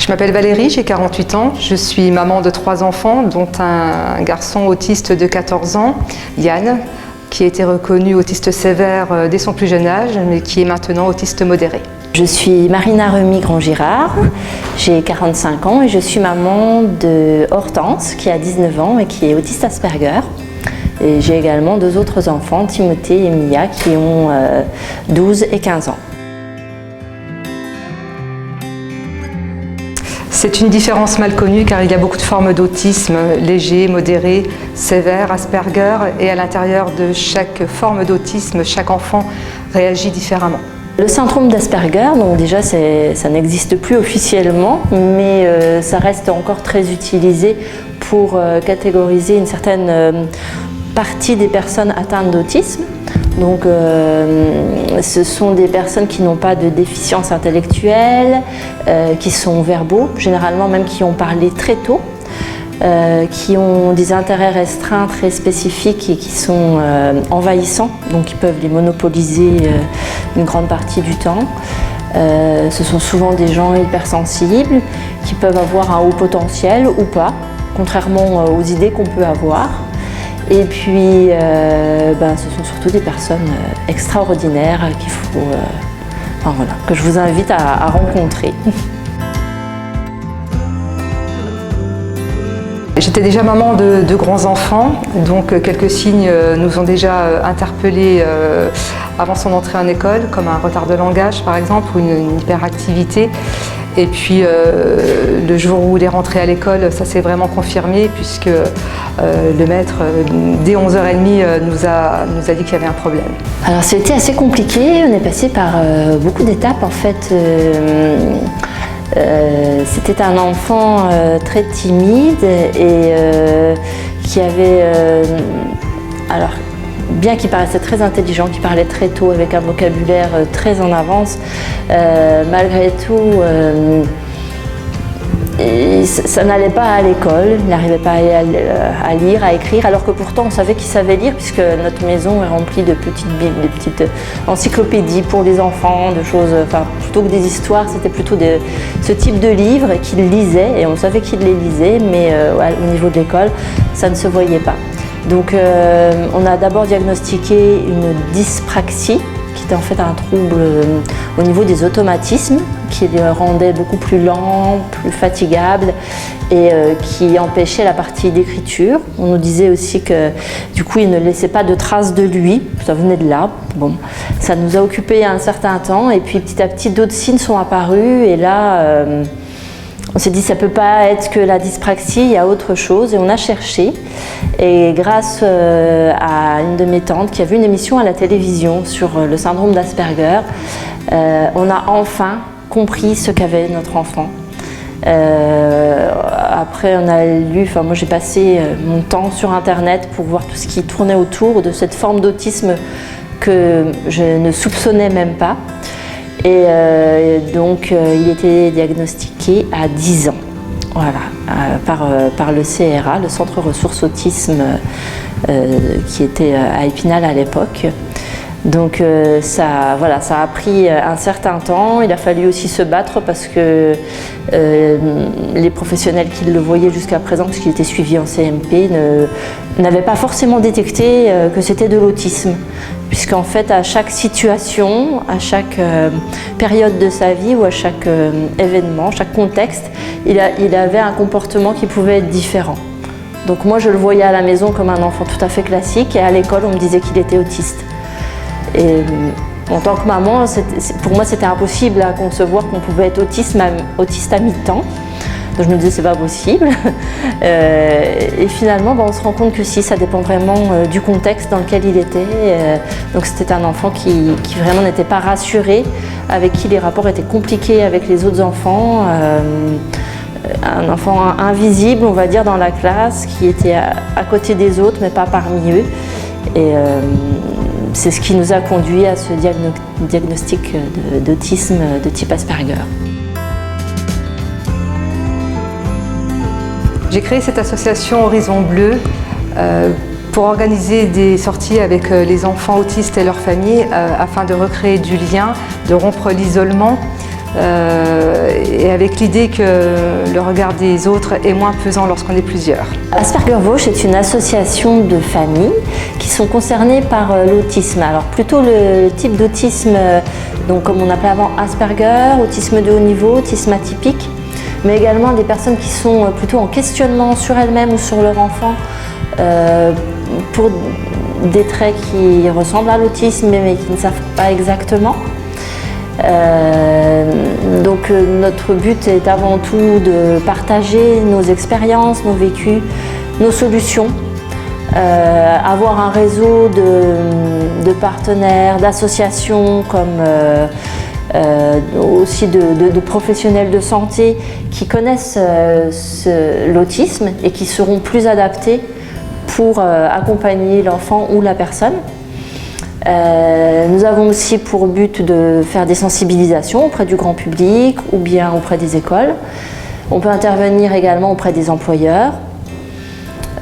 Je m'appelle Valérie, j'ai 48 ans. Je suis maman de 3 enfants, dont un garçon autiste de 14 ans, Yann, qui a été reconnu autiste sévère dès son plus jeune âge, mais qui est maintenant autiste modéré. Je suis Marina Remy-Grand-Girard, j'ai 45 ans et je suis maman de Hortense, qui a 19 ans et qui est autiste Asperger. Et j'ai également 2 autres enfants, Timothée et Mia, qui ont 12 et 15 ans. C'est une différence mal connue car il y a beaucoup de formes d'autisme, léger, modéré, sévère, Asperger, et à l'intérieur de chaque forme d'autisme, chaque enfant réagit différemment. Le syndrome d'Asperger, donc déjà ça n'existe plus officiellement, mais ça reste encore très utilisé pour catégoriser une certaine partie des personnes atteintes d'autisme. Donc ce sont des personnes qui n'ont pas de déficience intellectuelle, qui sont verbaux, généralement même qui ont parlé très tôt, qui ont des intérêts restreints très spécifiques et qui sont envahissants, donc ils peuvent les monopoliser une grande partie du temps. Ce sont souvent des gens hypersensibles qui peuvent avoir un haut potentiel ou pas, contrairement aux idées qu'on peut avoir. Et puis, ce sont surtout des personnes extraordinaires qu'il faut, que je vous invite à rencontrer. J'étais déjà maman de grands enfants, donc quelques signes nous ont déjà interpellés avant son entrée en école, comme un retard de langage par exemple, ou une hyperactivité. Et puis le jour où il est rentré à l'école, ça s'est vraiment confirmé puisque le maître, dès 11h30, nous a dit qu'il y avait un problème. Alors c'était assez compliqué, on est passé par beaucoup d'étapes en fait. C'était un enfant très timide et qui avait, bien qu'il paraissait très intelligent, qu'il parlait très tôt avec un vocabulaire très en avance, malgré tout, ça n'allait pas à l'école, il n'arrivait pas à lire, à écrire, alors que pourtant on savait qu'il savait lire puisque notre maison est remplie de petites bibles, de petites encyclopédies pour les enfants, de choses, plutôt que des histoires, c'était plutôt ce type de livres qu'il lisait et on savait qu'il les lisait, mais au niveau de l'école, ça ne se voyait pas. Donc on a d'abord diagnostiqué une dyspraxie, qui était en fait un trouble au niveau des automatismes, qui le rendait beaucoup plus lent, plus fatigable et qui empêchait la partie d'écriture. On nous disait aussi que du coup il ne laissait pas de traces de lui, ça venait de là. Bon, ça nous a occupé un certain temps et puis petit à petit d'autres signes sont apparus et là on s'est dit ça ne peut pas être que la dyspraxie, il y a autre chose et on a cherché et grâce à une de mes tantes qui a vu une émission à la télévision sur le syndrome d'Asperger, on a enfin compris ce qu'avait notre enfant. Après on a lu, moi j'ai passé mon temps sur internet pour voir tout ce qui tournait autour de cette forme d'autisme que je ne soupçonnais même pas. Et donc il était diagnostiqué à 10 ans, voilà, par le CRA, le Centre Ressources Autisme, qui était à Épinal à l'époque. Donc ça a pris un certain temps, il a fallu aussi se battre parce que les professionnels qui le voyaient jusqu'à présent, puisqu'il était suivi en CMP, n'avaient pas forcément détecté que c'était de l'autisme. Puisqu'en fait, à chaque situation, à chaque période de sa vie ou à chaque événement, chaque contexte, il avait un comportement qui pouvait être différent. Donc moi, je le voyais à la maison comme un enfant tout à fait classique et à l'école, on me disait qu'il était autiste. Et en tant que maman, pour moi, c'était impossible à concevoir qu'on pouvait être autiste à mi-temps. Donc je me disais c'est pas possible. Et finalement on se rend compte que si, ça dépend vraiment du contexte dans lequel il était. Donc c'était un enfant qui vraiment n'était pas rassuré, avec qui les rapports étaient compliqués avec les autres enfants. Un enfant invisible, on va dire, dans la classe, qui était à côté des autres mais pas parmi eux. Et c'est ce qui nous a conduit à ce diagnostic d'autisme de type Asperger. J'ai créé cette association Horizon Bleu pour organiser des sorties avec les enfants autistes et leurs familles afin de recréer du lien, de rompre l'isolement, et avec l'idée que le regard des autres est moins pesant lorsqu'on est plusieurs. Asperger Vauche est une association de familles qui sont concernées par l'autisme. Alors plutôt le type d'autisme, donc comme on appelait avant Asperger, autisme de haut niveau, autisme atypique, mais également des personnes qui sont plutôt en questionnement sur elles-mêmes ou sur leur enfant pour des traits qui ressemblent à l'autisme mais qui ne savent pas exactement. Donc notre but est avant tout de partager nos expériences, nos vécus, nos solutions, avoir un réseau de partenaires, d'associations comme aussi de professionnels de santé qui connaissent l'autisme et qui seront plus adaptés pour accompagner l'enfant ou la personne. Nous avons aussi pour but de faire des sensibilisations auprès du grand public ou bien auprès des écoles. On peut intervenir également auprès des employeurs.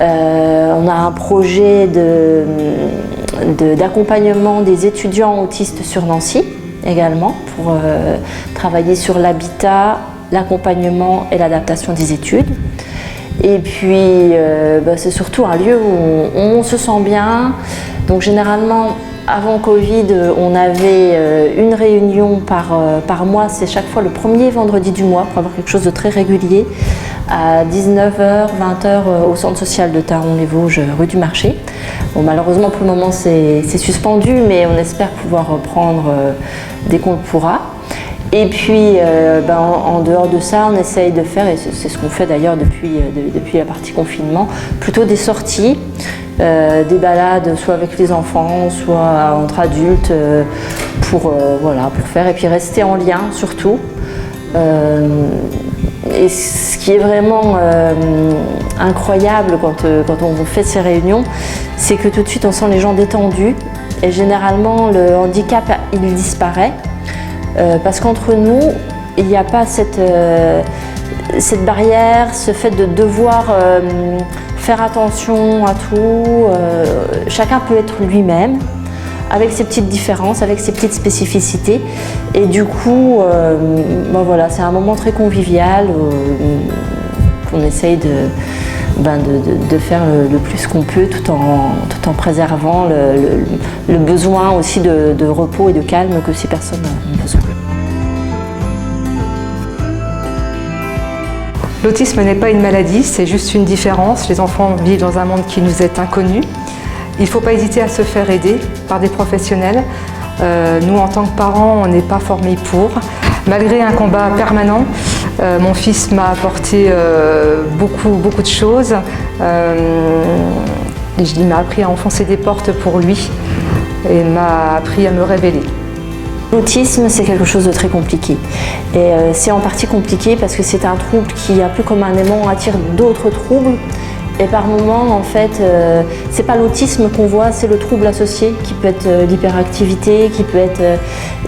On a un projet d'accompagnement des étudiants autistes sur Nancy également pour travailler sur l'habitat, l'accompagnement et l'adaptation des études. Et puis c'est surtout un lieu où on se sent bien. Donc généralement, avant Covid, on avait une réunion par mois, c'est chaque fois le premier vendredi du mois pour avoir quelque chose de très régulier à 19h, 20h au centre social de Thaon-les-Vosges, rue du Marché. Bon, malheureusement pour le moment c'est suspendu, mais on espère pouvoir reprendre dès qu'on le pourra. Et puis en dehors de ça, on essaye de faire, et c'est ce qu'on fait d'ailleurs depuis la partie confinement, plutôt des sorties, des balades soit avec les enfants, soit entre adultes pour faire, et puis rester en lien surtout. Et ce qui est vraiment incroyable quand on fait ces réunions, c'est que tout de suite on sent les gens détendus et généralement le handicap il disparaît. Parce qu'entre nous, il n'y a pas cette barrière, ce fait de devoir faire attention à tout. Chacun peut être lui-même, avec ses petites différences, avec ses petites spécificités. Et du coup, c'est un moment très convivial qu'on essaye de faire le plus qu'on peut tout en préservant le besoin aussi de repos et de calme que ces personnes ont besoin. L'autisme n'est pas une maladie, c'est juste une différence. Les enfants vivent dans un monde qui nous est inconnu. Il ne faut pas hésiter à se faire aider par des professionnels. Nous, en tant que parents, on n'est pas formés pour. Malgré un combat permanent, mon fils m'a apporté beaucoup de choses. Il m'a appris à enfoncer des portes pour lui et m'a appris à me révéler. L'autisme, c'est quelque chose de très compliqué. Et c'est en partie compliqué parce que c'est un trouble qui, un peu comme un aimant, attire d'autres troubles. Et par moments, en fait, c'est pas l'autisme qu'on voit, c'est le trouble associé qui peut être l'hyperactivité, qui peut être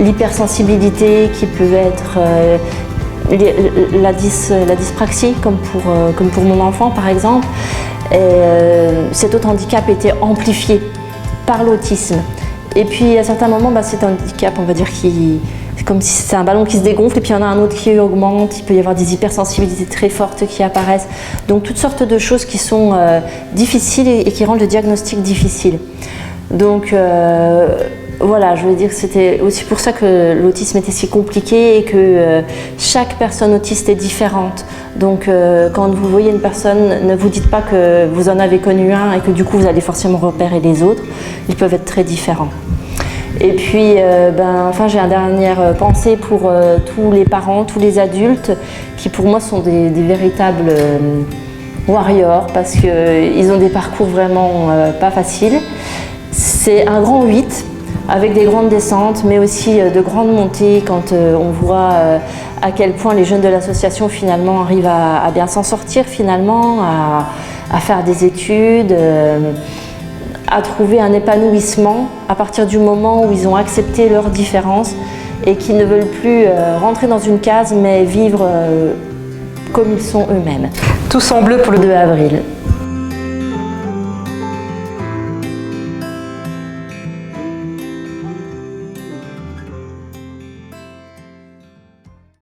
l'hypersensibilité, qui peut être la dyspraxie, comme pour mon enfant par exemple. Et cet autre handicap était amplifié par l'autisme. Et puis à certains moments, c'est un handicap, on va dire, c'est comme si c'est un ballon qui se dégonfle et puis il y en a un autre qui augmente, il peut y avoir des hypersensibilités très fortes qui apparaissent. Donc toutes sortes de choses qui sont difficiles et qui rendent le diagnostic difficile. Donc voilà, je veux dire que c'était aussi pour ça que l'autisme était si compliqué et que chaque personne autiste est différente. Donc quand vous voyez une personne, ne vous dites pas que vous en avez connu un et que du coup vous allez forcément repérer les autres. Ils peuvent être très différents. Et puis, j'ai une dernière pensée pour tous les parents, tous les adultes qui pour moi sont des véritables warriors parce qu'ils ont des parcours vraiment pas faciles. C'est un grand 8 avec des grandes descentes mais aussi de grandes montées quand on voit à quel point les jeunes de l'association finalement arrivent à bien s'en sortir finalement, à faire des études, à trouver un épanouissement à partir du moment où ils ont accepté leurs différences et qu'ils ne veulent plus rentrer dans une case mais vivre comme ils sont eux-mêmes. Tous en bleu pour le 2 avril.